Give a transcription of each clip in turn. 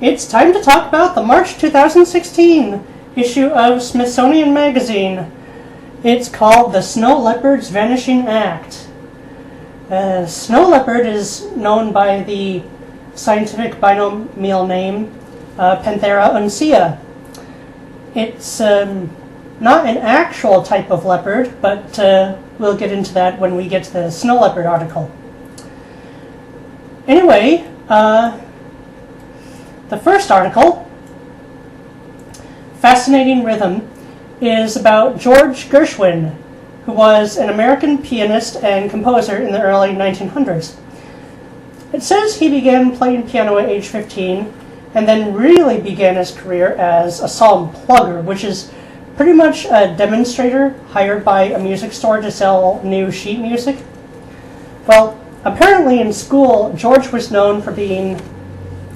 It's time to talk about the March 2016 issue of Smithsonian Magazine. It's called The Snow Leopard's Vanishing Act. Snow leopard is known by the scientific binomial name Panthera uncea. It's not an actual type of leopard, but we'll get into that when we get to the snow leopard article. Anyway, the first article, Fascinating Rhythm, is about George Gershwin, who was an American pianist and composer in the early 1900s. It says he began playing piano at age 15 and then really began his career as a psalm plugger, which is pretty much a demonstrator hired by a music store to sell new sheet music. Well, apparently in school, George was known for being,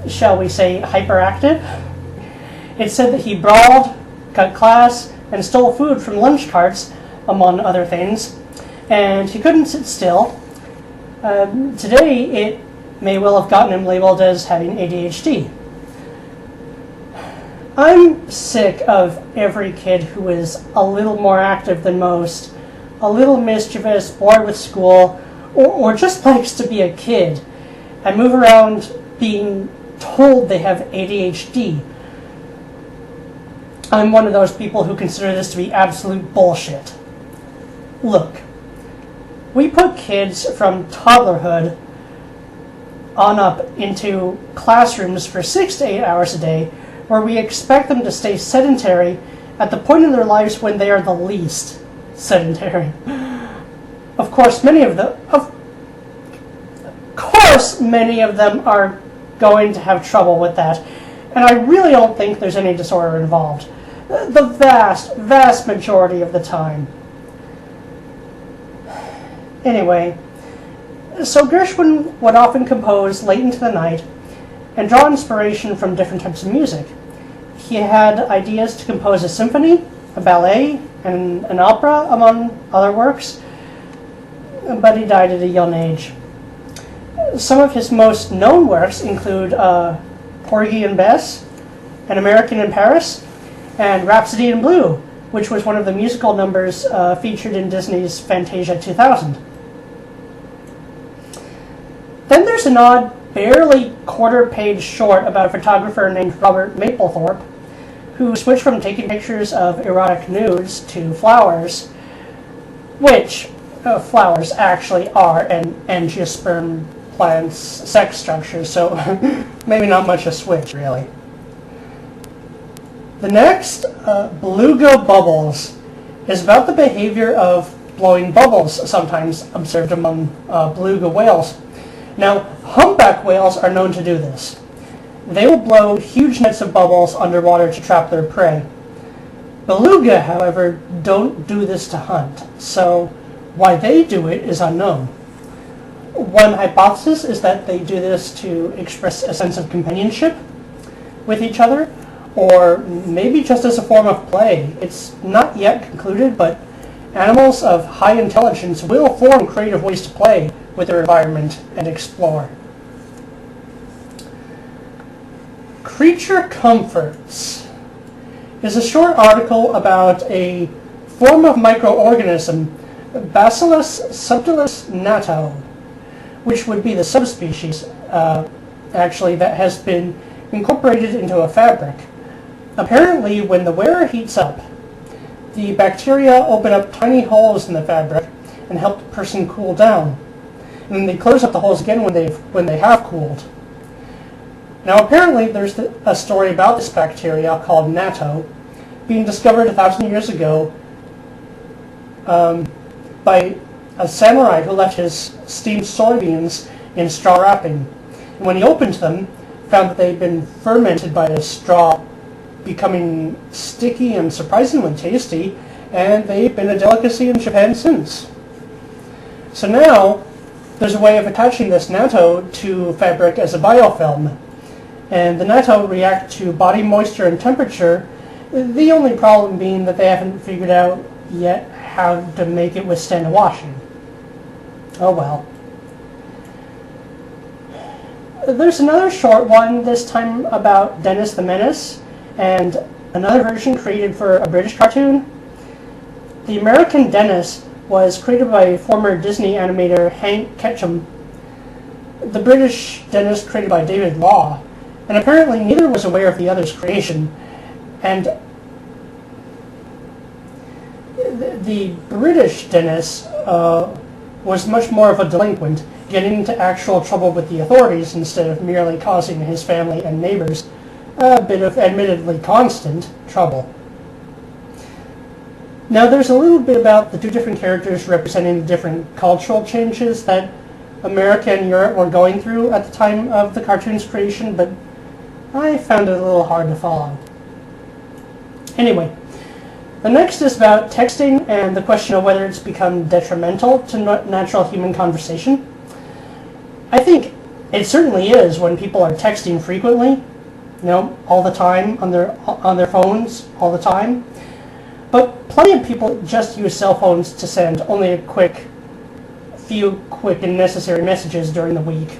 shall we say, hyperactive. It said that he brawled, cut class, and stole food from lunch carts, among other things, and he couldn't sit still. Today, it may well have gotten him labeled as having ADHD. I'm sick of every kid who is a little more active than most, a little mischievous, bored with school, or just likes to be a kid and move around being told they have ADHD. I'm one of those people who consider this to be absolute bullshit. Look, we put kids from toddlerhood on up into classrooms for 6 to 8 hours a day where we expect them to stay sedentary at the point in their lives when they are the least sedentary. Of course, many of them are going to have trouble with that, and I really don't think there's any disorder involved. The vast majority of the time. Anyway, so Gershwin would often compose late into the night and draw inspiration from different types of music. He had ideas to compose a symphony, a ballet, and an opera, among other works, but he died at a young age. Some of his most known works include Porgy and Bess, An American in Paris, and Rhapsody in Blue, which was one of the musical numbers featured in Disney's Fantasia 2000. Then there's an odd, barely quarter-page short about a photographer named Robert Mapplethorpe, who switched from taking pictures of erotic nudes to flowers, which flowers actually are an angiosperm plant's sex structure, so maybe not much a switch, really. The next, beluga bubbles, is about the behavior of blowing bubbles sometimes observed among beluga whales. Now, humpback whales are known to do this. They will blow huge nets of bubbles underwater to trap their prey. Beluga, however, don't do this to hunt, so why they do it is unknown. One hypothesis is that they do this to express a sense of companionship with each other, or maybe just as a form of play. It's not yet concluded, but animals of high intelligence will form creative ways to play with their environment and explore. Creature Comforts is a short article about a form of microorganism, Bacillus subtilis natto, which would be the subspecies, that has been incorporated into a fabric. Apparently, when the wearer heats up, the bacteria open up tiny holes in the fabric and help the person cool down. And then they close up the holes again when they have cooled. Now, apparently, there's a story about this bacteria called Natto being discovered 1,000 years ago by a samurai who left his steamed soybeans in straw wrapping. And when he opened them, found that they'd been fermented by the straw, becoming sticky and surprisingly tasty, and they've been a delicacy in Japan since. So now, there's a way of attaching this natto to fabric as a biofilm, and the natto react to body moisture and temperature, the only problem being that they haven't figured out yet how to make it withstand washing. Oh well. There's another short one, this time about Dennis the Menace, and another version created for a British cartoon. The American Dennis was created by former Disney animator Hank Ketchum. The British Dennis created by David Law, and apparently neither was aware of the other's creation. And the British Dennis was much more of a delinquent, getting into actual trouble with the authorities instead of merely causing his family and neighbors a bit of admittedly constant trouble. Now there's a little bit about the two different characters representing the different cultural changes that America and Europe were going through at the time of the cartoon's creation, but I found it a little hard to follow. Anyway, the next is about texting and the question of whether it's become detrimental to natural human conversation. I think it certainly is when people are texting frequently, all the time, on their phones, all the time. But plenty of people just use cell phones to send only a few quick and necessary messages during the week.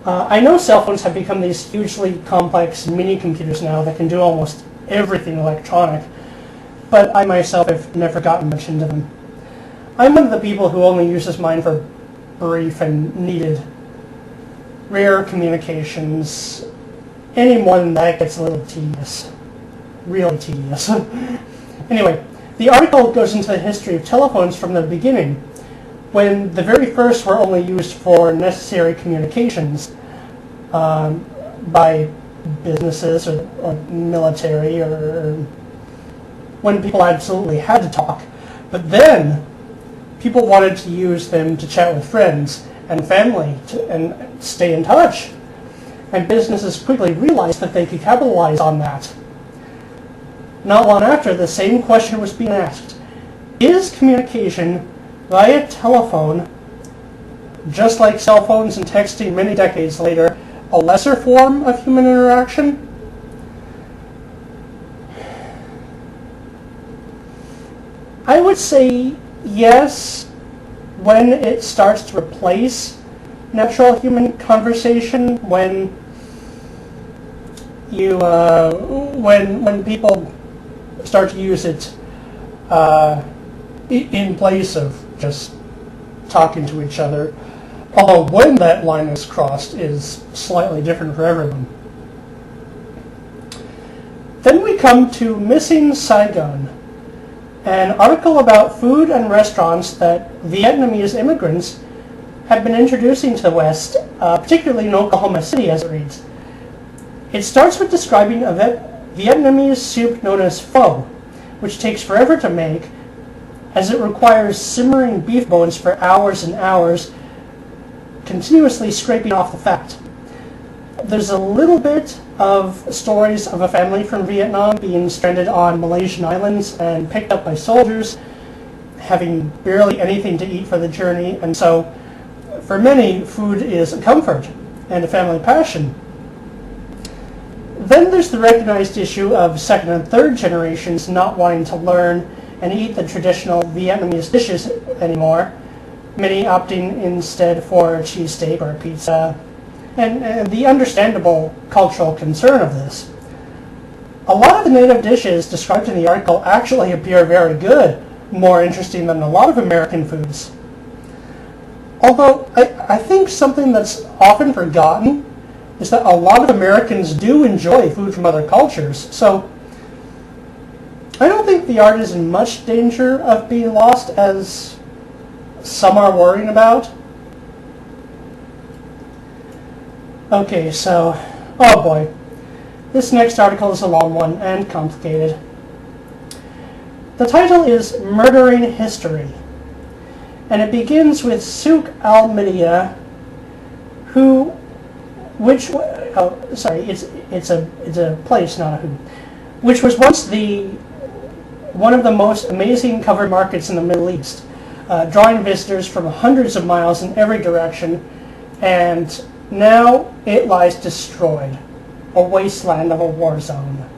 I know cell phones have become these hugely complex mini computers now that can do almost everything electronic, but I myself have never gotten much into them. I'm one of the people who only uses mine for brief and needed rare communications. Any more than that gets a little tedious. Really tedious. Anyway, the article goes into the history of telephones from the beginning, when the very first were only used for necessary communications by businesses or military, or when people absolutely had to talk. But then people wanted to use them to chat with friends and family and stay in touch. And businesses quickly realized that they could capitalize on that. Not long after, the same question was being asked. Is communication via telephone, just like cell phones and texting many decades later, a lesser form of human interaction? I would say yes, when it starts to replace natural human conversation, when when people start to use it in place of just talking to each other. Although when that line is crossed is slightly different for everyone. Then we come to Missing Saigon, an article about food and restaurants that Vietnamese immigrants have been introducing to the West, particularly in Oklahoma City as it reads. It starts with describing a Vietnamese soup known as pho, which takes forever to make, as it requires simmering beef bones for hours and hours, continuously scraping off the fat. There's a little bit of stories of a family from Vietnam being stranded on Malaysian islands and picked up by soldiers, having barely anything to eat for the journey, and so for many, food is a comfort and a family passion. Then there's the recognized issue of second and third generations not wanting to learn and eat the traditional Vietnamese dishes anymore, many opting instead for a cheesesteak or a pizza, and the understandable cultural concern of this. A lot of the native dishes described in the article actually appear very good, more interesting than a lot of American foods. Although I think something that's often forgotten is that a lot of Americans do enjoy food from other cultures, so I don't think the art is in much danger of being lost as some are worrying about. Okay, so, oh boy, this next article is a long one and complicated. The title is Murdering History, and it begins with Souk al-Midia, it's a place, not a who, which was once one of the most amazing covered markets in the Middle East, drawing visitors from hundreds of miles in every direction, and now it lies destroyed, a wasteland of a war zone.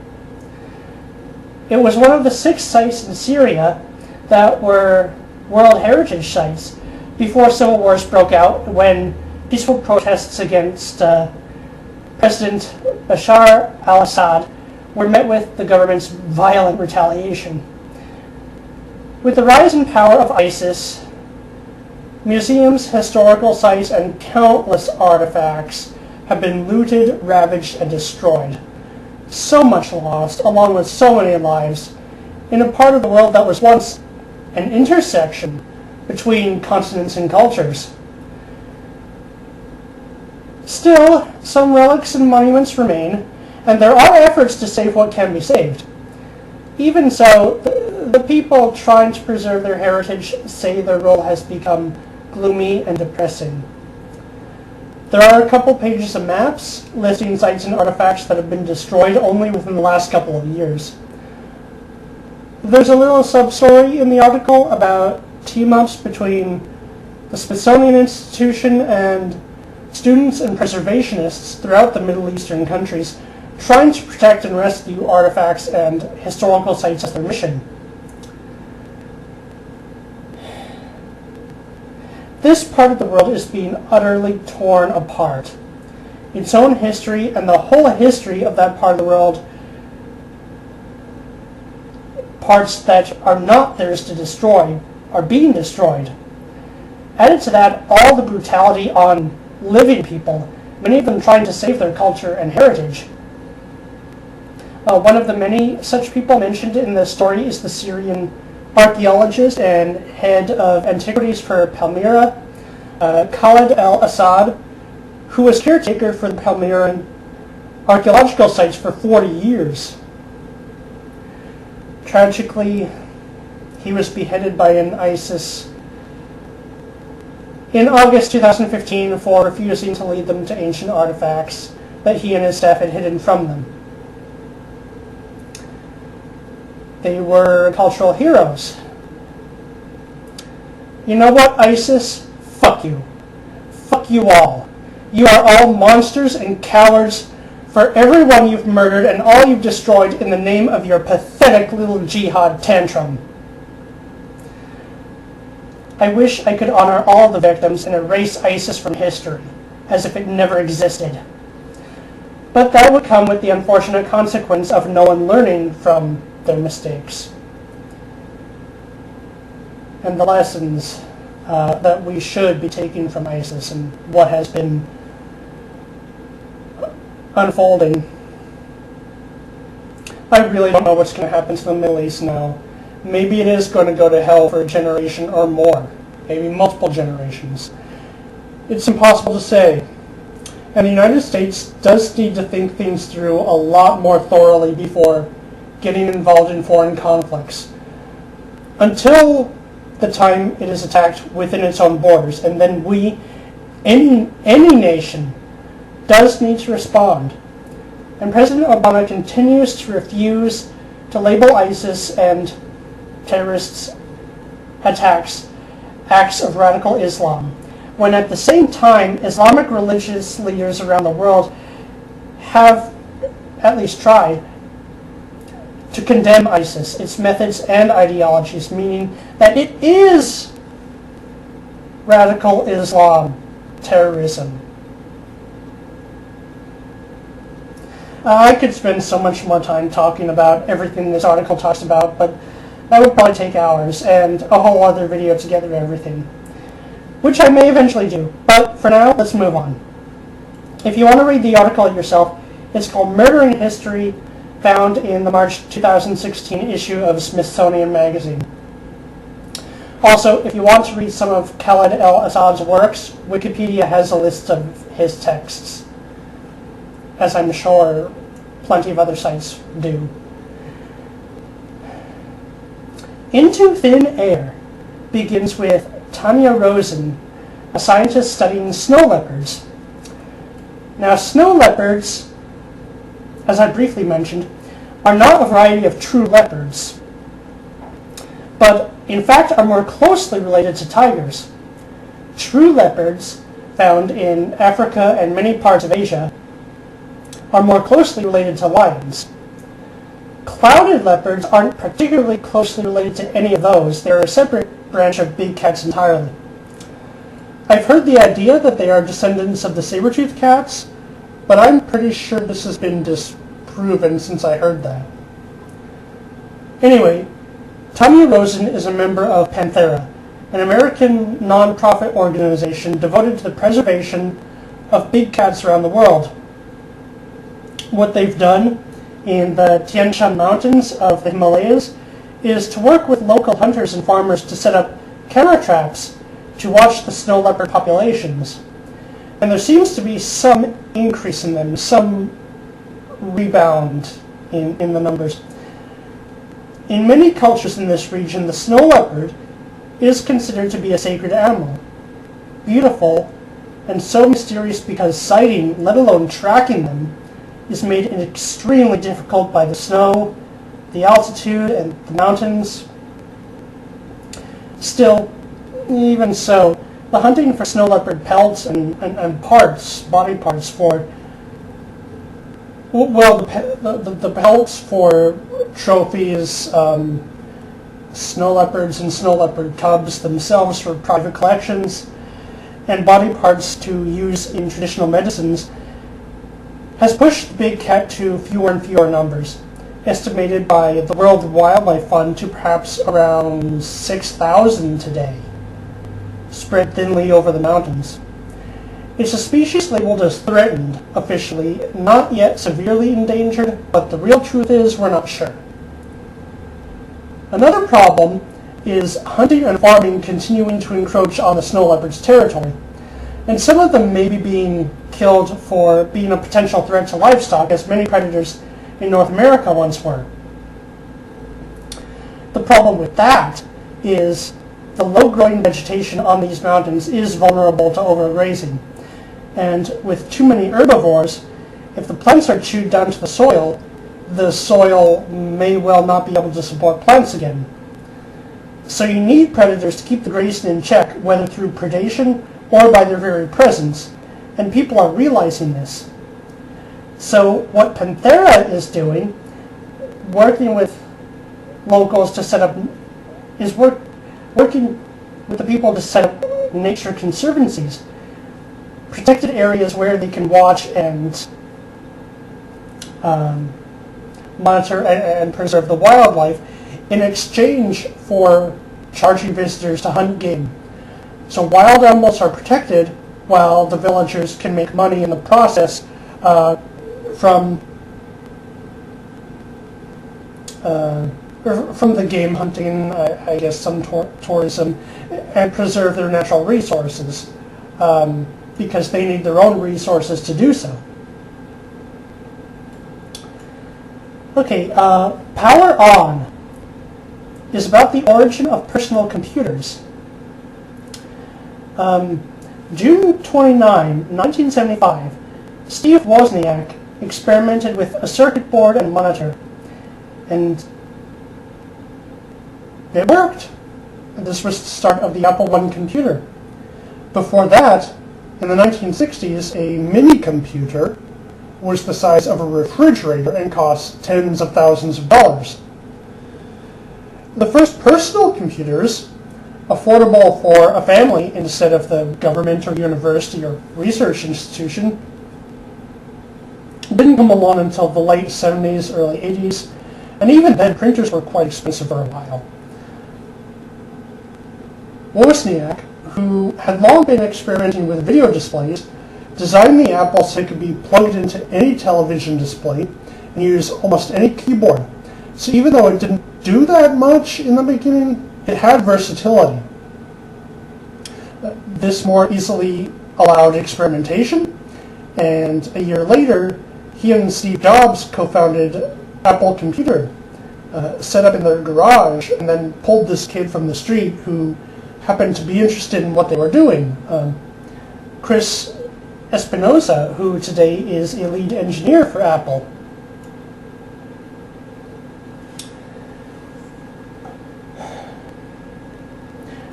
It was one of the 6 sites in Syria that were World Heritage Sites before civil wars broke out, when peaceful protests against President Bashar al-Assad were met with the government's violent retaliation. With the rise in power of ISIS, museums, historical sites, and countless artifacts have been looted, ravaged, and destroyed. So much lost, along with so many lives, in a part of the world that was once an intersection between continents and cultures. Still, some relics and monuments remain, and there are efforts to save what can be saved. Even so, the people trying to preserve their heritage say their role has become gloomy and depressing. There are a couple pages of maps listing sites and artifacts that have been destroyed only within the last couple of years. There's a little sub-story in the article about team-ups between the Smithsonian Institution and students and preservationists throughout the Middle Eastern countries trying to protect and rescue artifacts and historical sites as their mission. This part of the world is being utterly torn apart. Its own history and the whole history of that part of the world, parts that are not theirs to destroy, are being destroyed. Added to that, all the brutality on living people, many of them trying to save their culture and heritage. One of the many such people mentioned in the story is the Syrian archaeologist and head of antiquities for Palmyra, Khalid Al Assad, who was caretaker for the Palmyran archaeological sites for 40 years. Tragically, he was beheaded by an ISIS in August 2015 for refusing to lead them to ancient artifacts that he and his staff had hidden from them. They were cultural heroes. You know what, ISIS? Fuck you. Fuck you all. You are all monsters and cowards for everyone you've murdered and all you've destroyed in the name of your pathetic little jihad tantrum. I wish I could honor all the victims and erase ISIS from history, as if it never existed. But that would come with the unfortunate consequence of no one learning from their mistakes and the lessons that we should be taking from ISIS and what has been unfolding. I really don't know what's going to happen to the Middle East now. Maybe it is going to go to hell for a generation or more, maybe multiple generations. It's impossible to say. And the United States does need to think things through a lot more thoroughly before getting involved in foreign conflicts. Until the time it is attacked within its own borders, and then any nation does need to respond. And President Obama continues to refuse to label ISIS and terrorists' attacks acts of radical Islam, when at the same time Islamic religious leaders around the world have at least tried to condemn ISIS, its methods and ideologies, meaning that it is radical Islam terrorism. I could spend so much more time talking about everything this article talks about, but that would probably take hours and a whole other video to get through everything, which I may eventually do. But for now, let's move on. If you want to read the article yourself, it's called Murder in History, found in the March 2016 issue of Smithsonian Magazine. Also, if you want to read some of Khalid Al Assad's works, Wikipedia has a list of his texts, as I'm sure plenty of other sites do. Into Thin Air begins with Tanya Rosen, a scientist studying snow leopards. Now, snow leopards, as I briefly mentioned, are not a variety of true leopards, but in fact are more closely related to tigers. True leopards, found in Africa and many parts of Asia, are more closely related to lions. Clouded leopards aren't particularly closely related to any of those. They're a separate branch of big cats entirely. I've heard the idea that they are descendants of the saber-toothed cats, but I'm pretty sure this has been disproven since I heard that. Anyway, Tommy Rosen is a member of Panthera, an American non-profit organization devoted to the preservation of big cats around the world. What they've done in the Tian Shan Mountains of the Himalayas is to work with local hunters and farmers to set up camera traps to watch the snow leopard populations. And there seems to be some increase in them, some rebound in the numbers. In many cultures in this region, the snow leopard is considered to be a sacred animal, beautiful, and so mysterious because sighting, let alone tracking them, is made extremely difficult by the snow, the altitude, and the mountains. Still, even so, the hunting for snow leopard pelts and parts, body parts for, well, the pelts for trophies, snow leopards and snow leopard cubs themselves for private collections, and body parts to use in traditional medicines, has pushed the big cat to fewer and fewer numbers, estimated by the World Wildlife Fund to perhaps around 6,000 today, spread thinly over the mountains. It's a species labeled as threatened, officially, not yet severely endangered, but the real truth is we're not sure. Another problem is hunting and farming continuing to encroach on the snow leopard's territory, and some of them may be being killed for being a potential threat to livestock, as many predators in North America once were. The problem with that is the low-growing vegetation on these mountains is vulnerable to overgrazing, and with too many herbivores, if the plants are chewed down to the soil may well not be able to support plants again. So you need predators to keep the grazing in check, whether through predation or by their very presence, and people are realizing this. So what Panthera is doing, working with locals to set up, is working with the people to set up nature conservancies, protected areas where they can watch and monitor and preserve the wildlife in exchange for charging visitors to hunt game. So wild animals are protected while the villagers can make money in the process from the game hunting, I guess some tourism, and preserve their natural resources because they need their own resources to do so. Okay, Poweron is about the origin of personal computers. June 29, 1975, Steve Wozniak experimented with a circuit board and monitor, and it worked. This was the start of the Apple I computer. Before that, in the 1960s, a mini computer was the size of a refrigerator and cost tens of thousands of dollars. The first personal computers, affordable for a family instead of the government or university or research institution, didn't come along until the late 70s, early 80s, and even then printers were quite expensive for a while. Wozniak, who had long been experimenting with video displays, designed the Apple so it could be plugged into any television display and use almost any keyboard. So even though it didn't do that much in the beginning, it had versatility. This more easily allowed experimentation, and a year later, he and Steve Jobs co-founded Apple Computer, set up in their garage, and then pulled this kid from the street who happened to be interested in what they were doing. Chris Espinosa, who today is a lead engineer for Apple.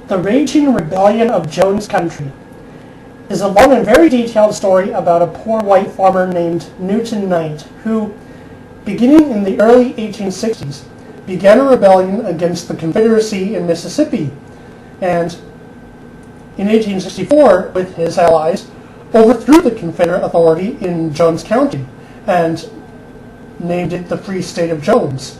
The Raging Rebellion of Jones Country is a long and very detailed story about a poor white farmer named Newton Knight, who, beginning in the early 1860s, began a rebellion against the Confederacy in Mississippi, and in 1864, with his allies, overthrew the Confederate authority in Jones County and named it the Free State of Jones.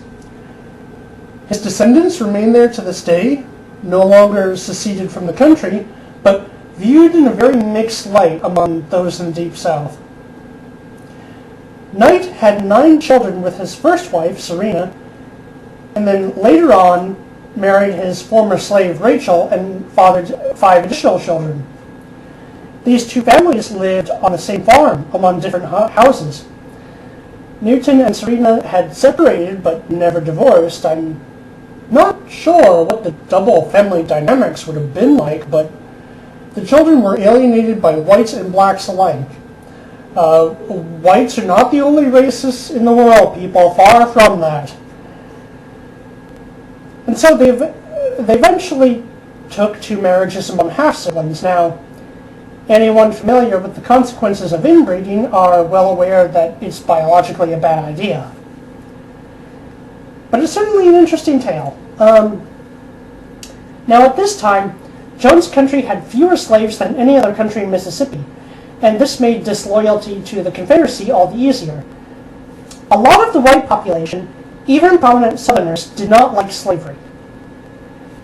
His descendants remain there to this day, no longer seceded from the country, but viewed in a very mixed light among those in the Deep South. Knight had 9 children with his first wife, Serena, and then later on married his former slave, Rachel, and fathered 5 additional children. These 2 families lived on the same farm among different houses. Newton and Serena had separated but never divorced. I'm not sure what the double family dynamics would have been like, but the children were alienated by whites and blacks alike. Whites are not the only racists in the world, people, far from that. And so they eventually took to marriages among half-siblings. Now, anyone familiar with the consequences of inbreeding are well aware that it's biologically a bad idea. But it's certainly an interesting tale. Now, at this time, Jones Country had fewer slaves than any other country in Mississippi, and this made disloyalty to the Confederacy all the easier. A lot of the white population, even prominent Southerners, did not like slavery.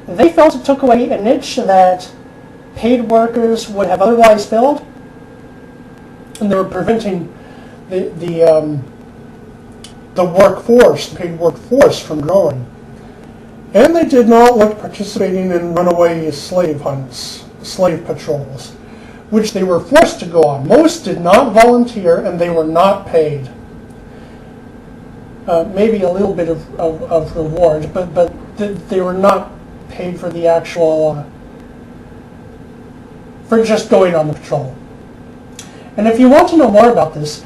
They felt it took away a niche that paid workers would have otherwise filled, and they were preventing the workforce, the paid workforce, from growing. And they did not like participating in runaway slave hunts, slave patrols, which they were forced to go on. Most did not volunteer, and they were not paid. Maybe a little bit of reward, but they were not paid for the actual, for just going on the patrol. And if you want to know more about this,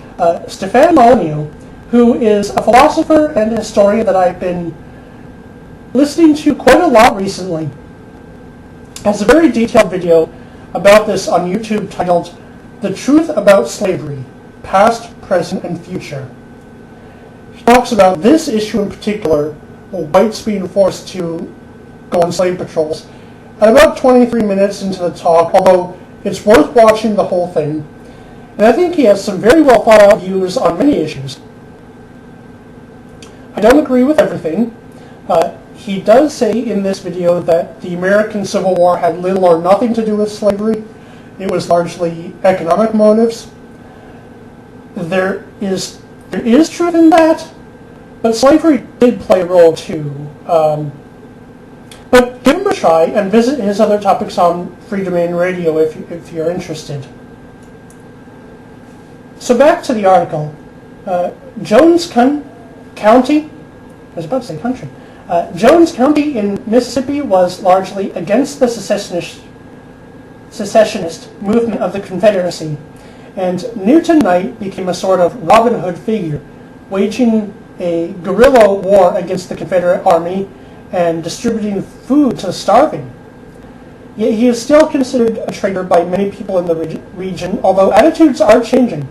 Stefan Molyneux, who is a philosopher and a historian that I've been listening to quite a lot recently, has a very detailed video about this on YouTube titled "The Truth About Slavery, Past, Present, and Future." He talks about this issue in particular, whites being forced to go on slave patrols, at about 23 minutes into the talk, although it's worth watching the whole thing. And I think he has some very well thought out views on many issues. I don't agree with everything. He does say in this video that the American Civil War had little or nothing to do with slavery. It was largely economic motives. There is truth in that, but slavery did play a role too. But give him a try and visit his other topics on Free Domain Radio if you're interested. So back to the article. Jones County, I was about to say country. Jones County in Mississippi was largely against the secessionist movement of the Confederacy, and Newton Knight became a sort of Robin Hood figure, waging a guerrilla war against the Confederate Army and distributing food to the starving. Yet he is still considered a traitor by many people in the region, although attitudes are changing.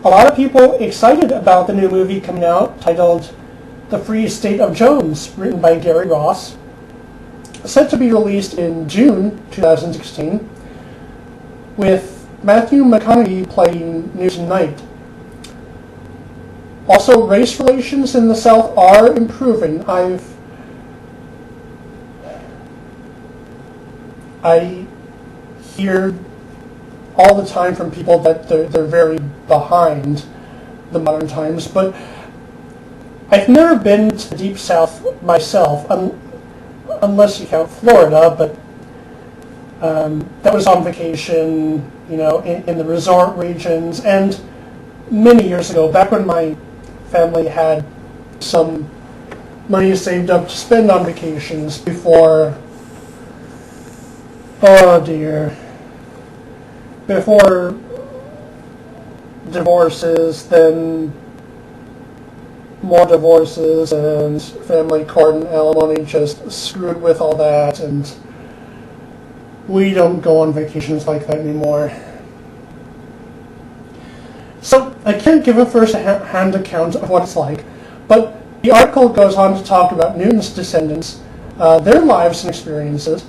A lot of people excited about the new movie coming out titled The Free State of Jones, written by Gary Ross, set to be released in June 2016, with Matthew McConaughey playing Newton Knight. Also, race relations in the South are improving. I hear all the time from people that they're very behind the modern times, but I've never been to the Deep South myself, unless you count Florida, but that was on vacation, in the resort regions, and many years ago, back when my family had some money saved up to spend on vacations before, before divorces, then more divorces, and family court and alimony just screwed with all that, and we don't go on vacations like that anymore. So I can't give a first-hand account of what it's like, but the article goes on to talk about Newton's descendants, their lives and experiences,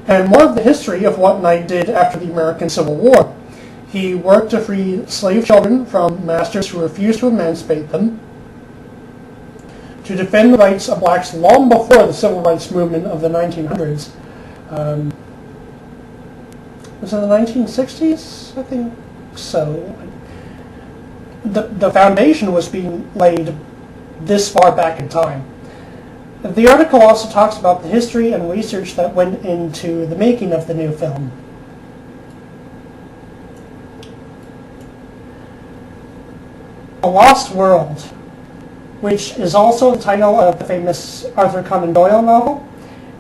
and more of the history of what Knight did after the American Civil War. He worked to free slave children from masters who refused to emancipate them, to defend the rights of blacks long before the civil rights movement of the 1900s. Was it the 1960s? I think so. The foundation was being laid this far back in time. The article also talks about the history and research that went into the making of the new film. A Lost World, which is also the title of the famous Arthur Conan Doyle novel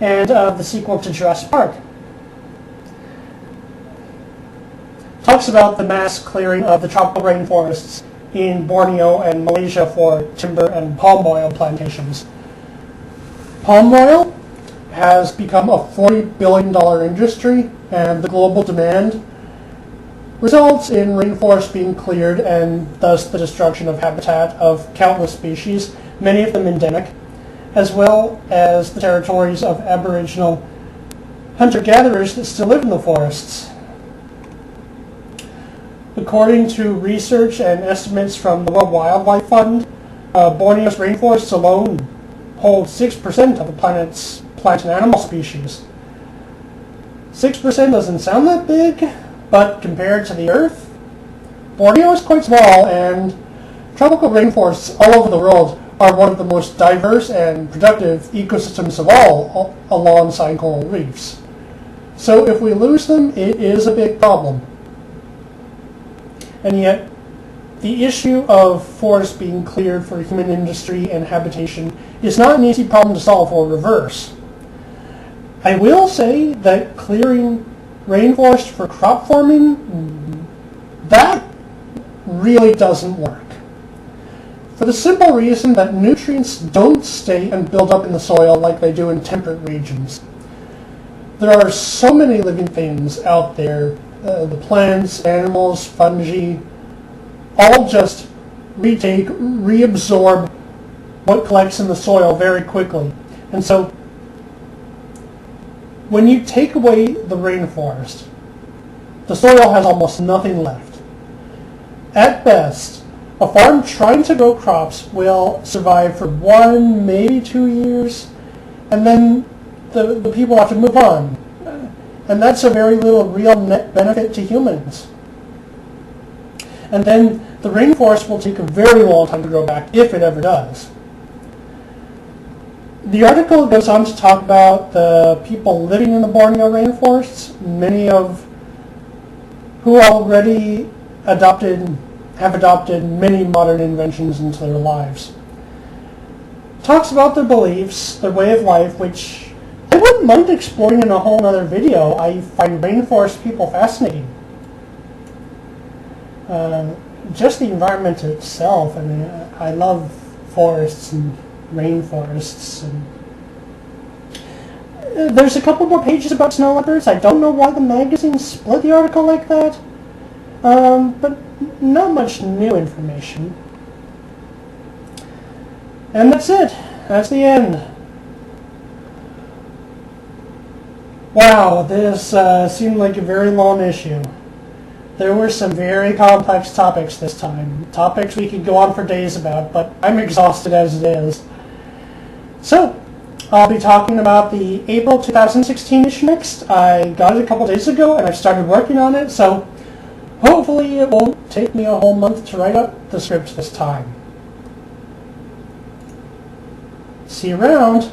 and of the sequel to Jurassic Park. Talks about the mass clearing of the tropical rainforests in Borneo and Malaysia for timber and palm oil plantations. Palm oil has become a $40 billion industry, and the global demand results in rainforests being cleared and thus the destruction of habitat of countless species, many of them endemic, as well as the territories of Aboriginal hunter-gatherers that still live in the forests. According to research and estimates from the World Wildlife Fund, Borneo's rainforests alone hold 6% of the planet's plant and animal species. 6% doesn't sound that big, but compared to the Earth, Borneo is quite small, and tropical rainforests all over the world are one of the most diverse and productive ecosystems of all alongside coral reefs. So if we lose them, it is a big problem. And yet, the issue of forests being cleared for human industry and habitation is not an easy problem to solve or reverse. I will say that clearing rainforest for crop farming, that really doesn't work. For the simple reason that nutrients don't stay and build up in the soil like they do in temperate regions. There are so many living things out there, the plants, animals, fungi, all just reabsorb what collects in the soil very quickly. And so, when you take away the rainforest, the soil has almost nothing left. At best, a farm trying to grow crops will survive for 1, maybe 2 years, and then the people have to move on. And that's a very little real net benefit to humans. And then the rainforest will take a very long time to grow back, if it ever does. The article goes on to talk about the people living in the Borneo rainforests, many of who already have adopted many modern inventions into their lives. Talks about their beliefs, their way of life, which I wouldn't mind exploring in a whole other video. I find rainforest people fascinating. Just the environment itself. I mean, I love forests and rainforests. And there's a couple more pages about snow leopards. I don't know why the magazine split the article like that, but not much new information. And that's it. That's the end. Wow, this seemed like a very long issue. There were some very complex topics this time. Topics we could go on for days about, but I'm exhausted as it is. So, I'll be talking about the April 2016 issue next. I got it a couple days ago and I started working on it, so hopefully it won't take me a whole month to write up the script this time. See you around.